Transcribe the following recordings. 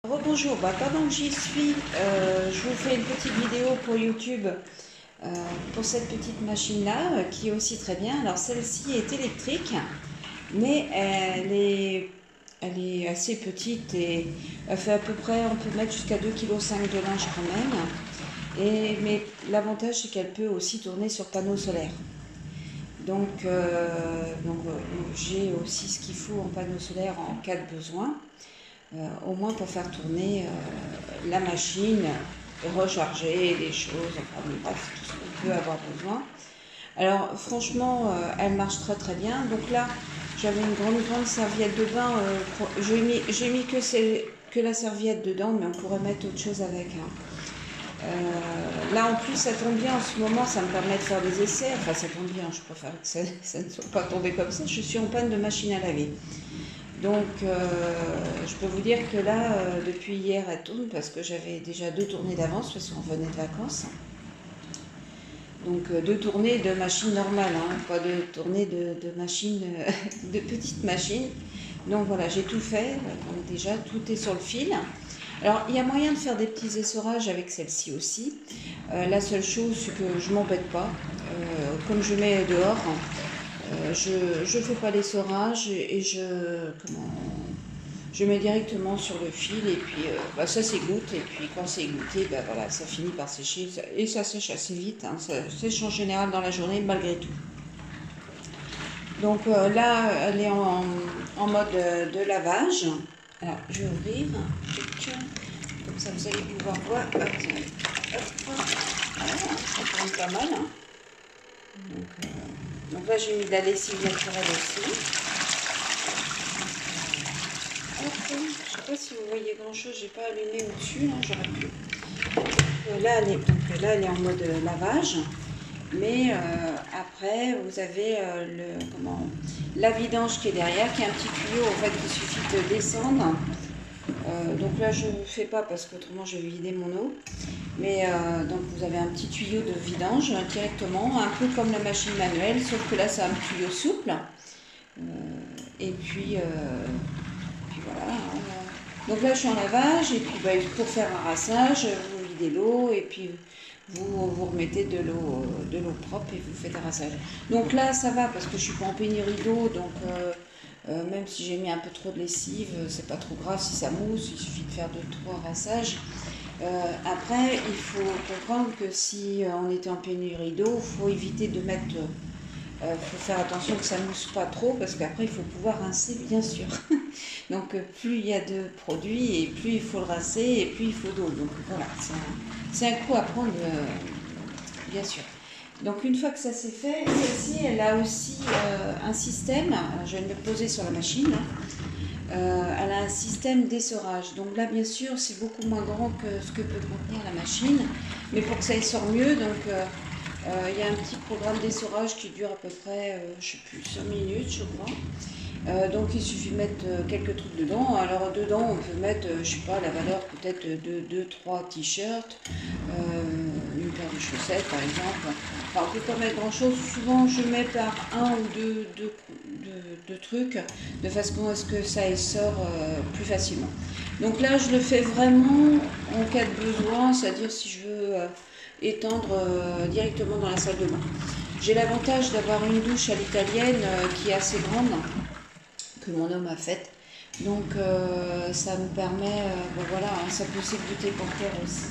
Rebonjour, pendant que j'y suis, je vous fais une petite vidéo pour YouTube pour cette petite machine-là qui est aussi très bien. Alors celle-ci est électrique, mais elle est assez petite et elle fait à peu près, on peut mettre jusqu'à 2,5 kg de linge quand même. Mais l'avantage c'est qu'elle peut aussi tourner sur panneaux solaires. Donc j'ai aussi ce qu'il faut en panneaux solaires en cas de besoin. Au moins pour faire tourner la machine, recharger les choses, enfin bref, tout ce qu'on peut avoir besoin. Alors franchement, elle marche très très bien. Donc là, j'avais une grande serviette de bain. J'ai mis que la serviette dedans, mais on pourrait mettre autre chose avec. Là en plus ça tombe bien en ce moment, ça me permet de faire des essais. Enfin ça tombe bien, je préfère que ça ne soit pas tombé comme ça. Je suis en panne de machine à laver. Donc, je peux vous dire que là, depuis hier, elle tourne parce que j'avais déjà 2 tournées d'avance parce qu'on venait de vacances. Donc, 2 tournées de machine normale, hein, pas de tournées de machine, de petite machine. Donc voilà, j'ai tout fait. Donc déjà, tout est sur le fil. Alors, il y a moyen de faire des petits essorages avec celle-ci aussi. La seule chose, c'est que je m'embête pas. Comme je mets dehors, je fais pas l'essorage et je mets directement sur le fil et puis ça s'égoutte et puis quand c'est égoutté, voilà, ça finit par sécher et ça sèche assez vite, hein, ça sèche en général dans la journée malgré tout. Donc là, elle est en mode de lavage. Alors, je vais ouvrir, comme ça vous allez pouvoir voir. Hop, voilà, ça tourne pas mal. Hein. Donc là, j'ai mis de la lessive naturelle aussi. Je ne sais pas si vous voyez grand chose, j'ai pas allumé au-dessus, j'aurais pu. Là, elle est en mode lavage. Mais après, vous avez la vidange qui est derrière, qui est un petit tuyau en fait, qu'il suffit de descendre. Donc là, je ne fais pas parce qu'autrement, je vais vider mon eau. Mais donc vous avez un petit tuyau de vidange directement, un peu comme la machine manuelle, sauf que là c'est un tuyau souple. Et puis voilà. Donc là je suis en lavage et puis pour faire un rassage, vous videz l'eau et puis vous remettez de l'eau propre et vous faites un rassage. Donc là ça va parce que je suis pas en pénurie d'eau, donc même si j'ai mis un peu trop de lessive, c'est pas trop grave si ça mousse, il suffit de faire 2-3 rassages. Après, il faut comprendre que si on était en pénurie d'eau, il faut éviter de mettre... faut faire attention que ça ne mousse pas trop, parce qu'après, il faut pouvoir rincer, bien sûr. Donc, plus il y a de produits, et plus il faut le rincer, et plus il faut d'eau. Donc, voilà, c'est un coup à prendre, bien sûr. Donc, une fois que ça c'est fait, celle-ci, elle a aussi un système. Alors, je vais le poser sur la machine. Elle a un système d'essorage. Donc là, bien sûr, c'est beaucoup moins grand que ce que peut contenir la machine. Mais pour que ça essore mieux, donc il y a un petit programme d'essorage qui dure à peu près, je sais plus, 5 minutes, je crois. Donc il suffit de mettre quelques trucs dedans. Alors dedans, on peut mettre, je sais pas, la valeur peut-être de 2-3 t-shirts, une paire de chaussettes par exemple. Enfin, on peut pas mettre grand chose. Souvent, je mets par un ou deux trucs de façon à ce que ça essore plus facilement. Donc là, je le fais vraiment en cas de besoin, c'est-à-dire si je veux étendre directement dans la salle de bain. J'ai l'avantage d'avoir une douche à l'italienne qui est assez grande, que mon homme a faite. Donc ça me permet, voilà, hein, ça peut s'égoutter pour terre aussi.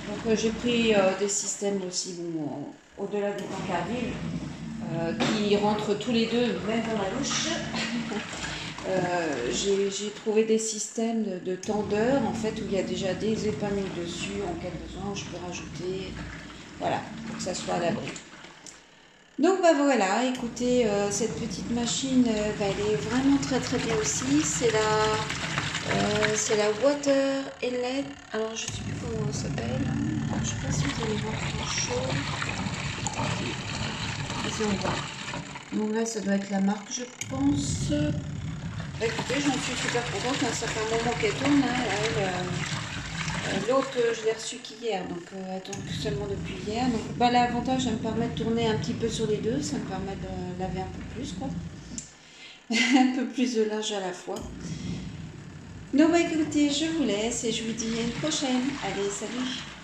Donc j'ai pris des systèmes aussi, au-delà des tankarville, qui rentrent tous les deux, même dans la douche. J'ai trouvé des systèmes de tendeurs, en fait, où il y a déjà des épingles dessus, en cas de besoin, je peux rajouter, voilà, pour que ça soit à l'abri. Donc voilà, écoutez, cette petite machine, elle est vraiment très très bien aussi. C'est la Water Elite. Alors je ne sais plus comment elle s'appelle. Je ne sais pas si vous allez voir quelque chose. Ici on voit. Donc là ça doit être la marque je pense. Écoutez, j'en suis super contente, hein, ça fait un moment qu'elle tourne. Hein, l'autre, je l'ai reçue qu'hier, donc elle tourne seulement depuis hier. Donc l'avantage, ça me permet de tourner un petit peu sur les deux, ça me permet de laver un peu plus, quoi. Un peu plus de linge à la fois. Donc, bah, écoutez, je vous laisse et je vous dis à une prochaine. Allez, salut!